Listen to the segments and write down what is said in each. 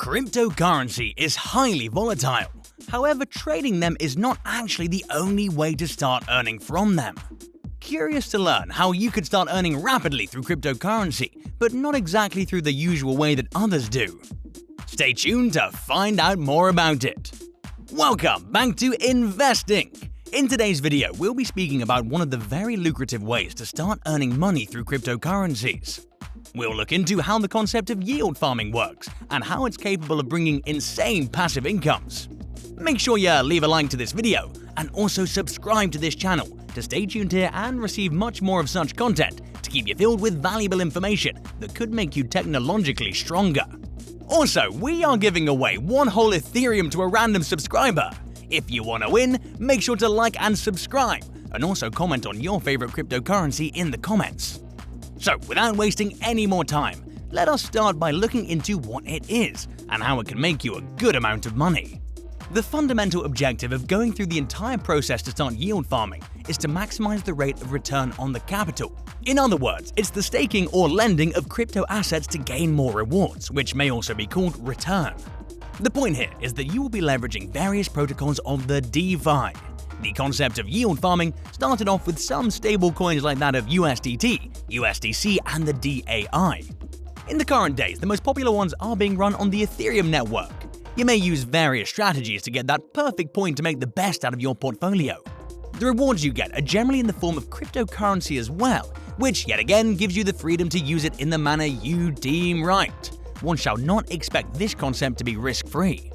Cryptocurrency is highly volatile. However, trading them is not actually the only way to start earning from them. Curious to learn how you could start earning rapidly through cryptocurrency, but not exactly through the usual way that others do? Stay tuned to find out more about it. Welcome back to Investing. In today's video, we'll be speaking about one of the very lucrative ways to start earning money through cryptocurrencies. We'll look into how the concept of yield farming works and how it's capable of bringing insane passive incomes. Make sure you leave a like to this video and also subscribe to this channel to stay tuned here and receive much more of such content to keep you filled with valuable information that could make you technologically stronger. Also, we are giving away one whole Ethereum to a random subscriber. If you want to win, make sure to like and subscribe, and also comment on your favorite cryptocurrency in the comments. So, without wasting any more time, let us start by looking into what it is and how it can make you a good amount of money. The fundamental objective of going through the entire process to start yield farming is to maximize the rate of return on the capital. In other words, it's the staking or lending of crypto assets to gain more rewards, which may also be called return. The point here is that you will be leveraging various protocols of the DeFi. The concept of yield farming started off with some stable coins like that of USDT, USDC, and the DAI. In the current days, the most popular ones are being run on the Ethereum network. You may use various strategies to get that perfect point to make the best out of your portfolio. The rewards you get are generally in the form of cryptocurrency as well, which yet again gives you the freedom to use it in the manner you deem right. One shall not expect this concept to be risk-free.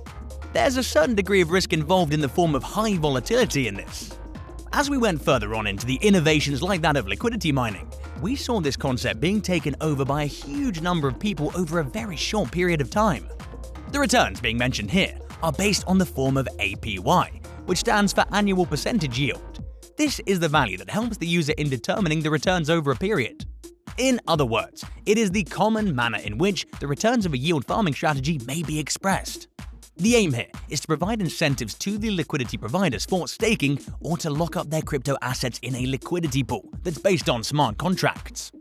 There's a certain degree of risk involved in the form of high volatility in this. As we went further on into the innovations like that of liquidity mining, we saw this concept being taken over by a huge number of people over a very short period of time. The returns being mentioned here are based on the form of APY, which stands for annual percentage yield. This is the value that helps the user in determining the returns over a period. In other words, it is the common manner in which the returns of a yield farming strategy may be expressed. The aim here is to provide incentives to the liquidity providers for staking or to lock up their crypto assets in a liquidity pool that's based on smart contracts.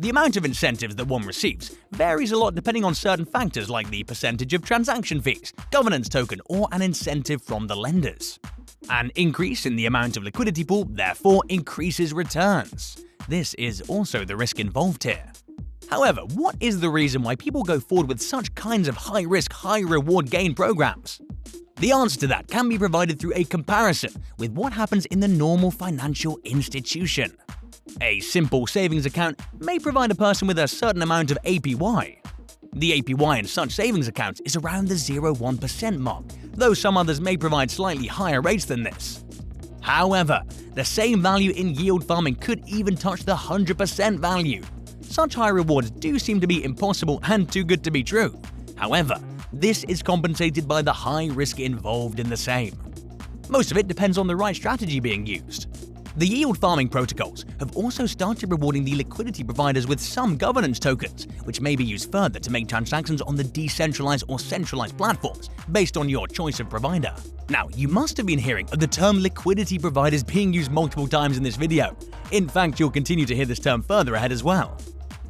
The amount of incentives that one receives varies a lot depending on certain factors like the percentage of transaction fees, governance token, or an incentive from the lenders. An increase in the amount of liquidity pool therefore increases returns. This is also the risk involved here. However, what is the reason why people go forward with such kinds of high-risk, high-reward gain programs? The answer to that can be provided through a comparison with what happens in the normal financial institution. A simple savings account may provide a person with a certain amount of APY. The APY in such savings accounts is around the 0.1% mark, though some others may provide slightly higher rates than this. However, the same value in yield farming could even touch the 100% value. Such high rewards do seem to be impossible and too good to be true. However, this is compensated by the high risk involved in the same. Most of it depends on the right strategy being used. The yield farming protocols have also started rewarding the liquidity providers with some governance tokens, which may be used further to make transactions on the decentralized or centralized platforms based on your choice of provider. Now, you must have been hearing of the term liquidity providers being used multiple times in this video. In fact, you'll continue to hear this term further ahead as well.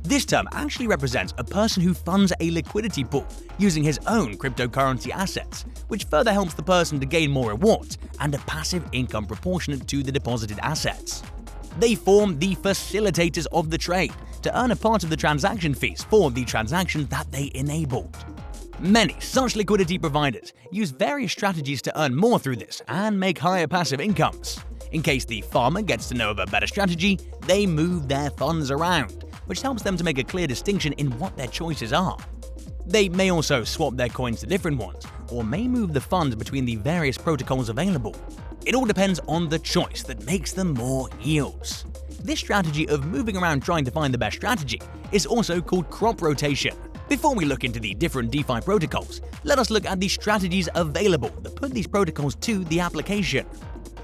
This term actually represents a person who funds a liquidity pool using his own cryptocurrency assets, which further helps the person to gain more rewards and a passive income proportionate to the deposited assets. They form the facilitators of the trade to earn a part of the transaction fees for the transactions that they enabled. Many such liquidity providers use various strategies to earn more through this and make higher passive incomes. In case the farmer gets to know of a better strategy, they move their funds around, which helps them to make a clear distinction in what their choices are. They may also swap their coins to different ones, or may move the funds between the various protocols available. It all depends on the choice that makes them more yields. This strategy of moving around trying to find the best strategy is also called crop rotation. Before we look into the different DeFi protocols, let us look at the strategies available that put these protocols to the application.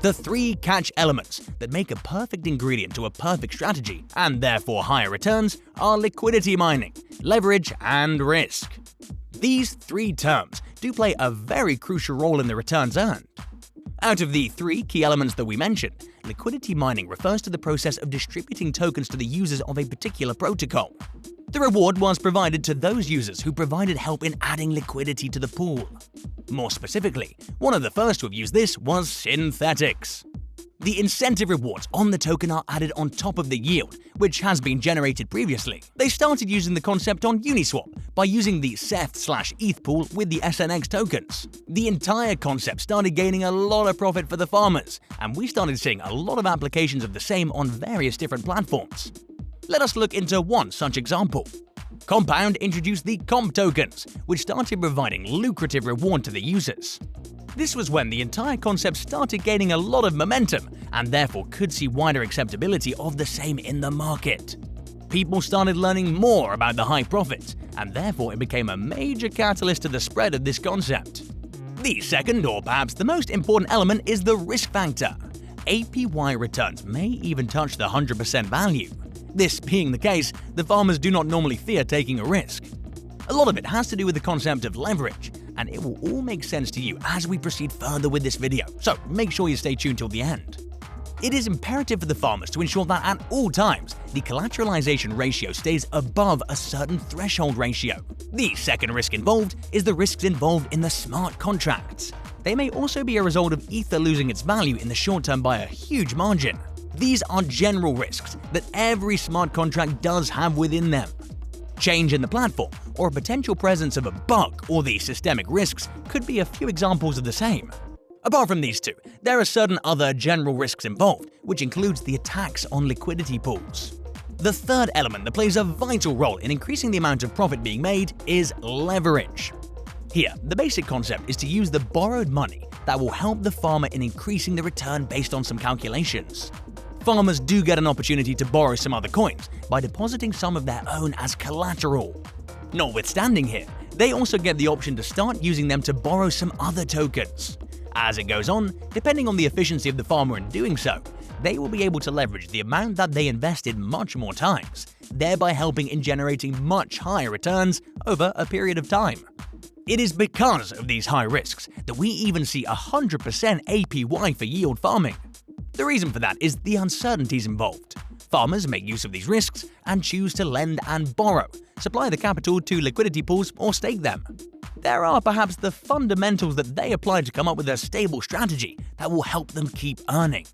The three catch elements that make a perfect ingredient to a perfect strategy, and therefore higher returns, are liquidity mining, leverage, and risk. These three terms do play a very crucial role in the returns earned. Out of the three key elements that we mentioned, liquidity mining refers to the process of distributing tokens to the users of a particular protocol. The reward was provided to those users who provided help in adding liquidity to the pool. More specifically, one of the first to have used this was synthetics. The incentive rewards on the token are added on top of the yield, which has been generated previously. They started using the concept on Uniswap by using the Ceph/ETH pool with the SNX tokens. The entire concept started gaining a lot of profit for the farmers, and we started seeing a lot of applications of the same on various different platforms. Let us look into one such example. Compound introduced the Comp tokens, which started providing lucrative reward to the users. This was when the entire concept started gaining a lot of momentum and therefore could see wider acceptability of the same in the market. People started learning more about the high profits, and therefore it became a major catalyst to the spread of this concept. The second, or perhaps the most important element, is the risk factor. APY returns may even touch the 100% value. This being the case, the farmers do not normally fear taking a risk. A lot of it has to do with the concept of leverage, and it will all make sense to you as we proceed further with this video, so make sure you stay tuned till the end. It is imperative for the farmers to ensure that at all times, the collateralization ratio stays above a certain threshold ratio. The second risk involved is the risks involved in the smart contracts. They may also be a result of Ether losing its value in the short term by a huge margin. These are general risks that every smart contract does have within them. Change in the platform, or a potential presence of a bug, or the systemic risks could be a few examples of the same. Apart from these two, there are certain other general risks involved, which includes the attacks on liquidity pools. The third element that plays a vital role in increasing the amount of profit being made is leverage. Here, the basic concept is to use the borrowed money that will help the farmer in increasing the return based on some calculations. Farmers do get an opportunity to borrow some other coins by depositing some of their own as collateral. Notwithstanding here, they also get the option to start using them to borrow some other tokens. As it goes on, depending on the efficiency of the farmer in doing so, they will be able to leverage the amount that they invested much more times, thereby helping in generating much higher returns over a period of time. It is because of these high risks that we even see 100% APY for yield farming. The reason for that is the uncertainties involved. Farmers make use of these risks and choose to lend and borrow, supply the capital to liquidity pools, or stake them. There are perhaps the fundamentals that they apply to come up with a stable strategy that will help them keep earning.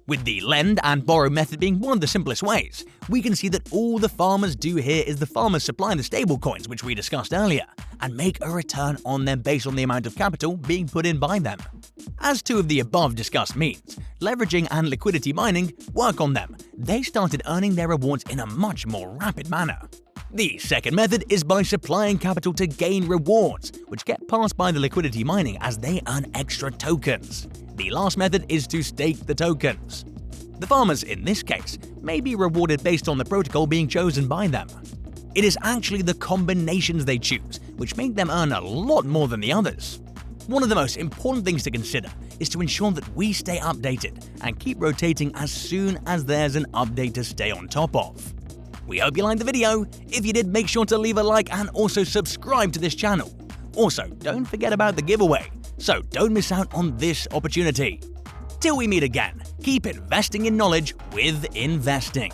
With the lend and borrow method being one of the simplest ways, we can see that all the farmers do here is the farmers supply the stablecoins, which we discussed earlier, and make a return on them based on the amount of capital being put in by them. As two of the above discussed means, leveraging and liquidity mining, work on them, they started earning their rewards in a much more rapid manner. The second method is by supplying capital to gain rewards, which get passed by the liquidity mining as they earn extra tokens. The last method is to stake the tokens. The farmers in this case may be rewarded based on the protocol being chosen by them. It is actually the combinations they choose which make them earn a lot more than the others. One of the most important things to consider is to ensure that we stay updated and keep rotating as soon as there's an update to stay on top of. We hope you liked the video. If you did, make sure to leave a like and also subscribe to this channel. Also, don't forget about the giveaway, so don't miss out on this opportunity. Till we meet again, keep investing in knowledge with investing.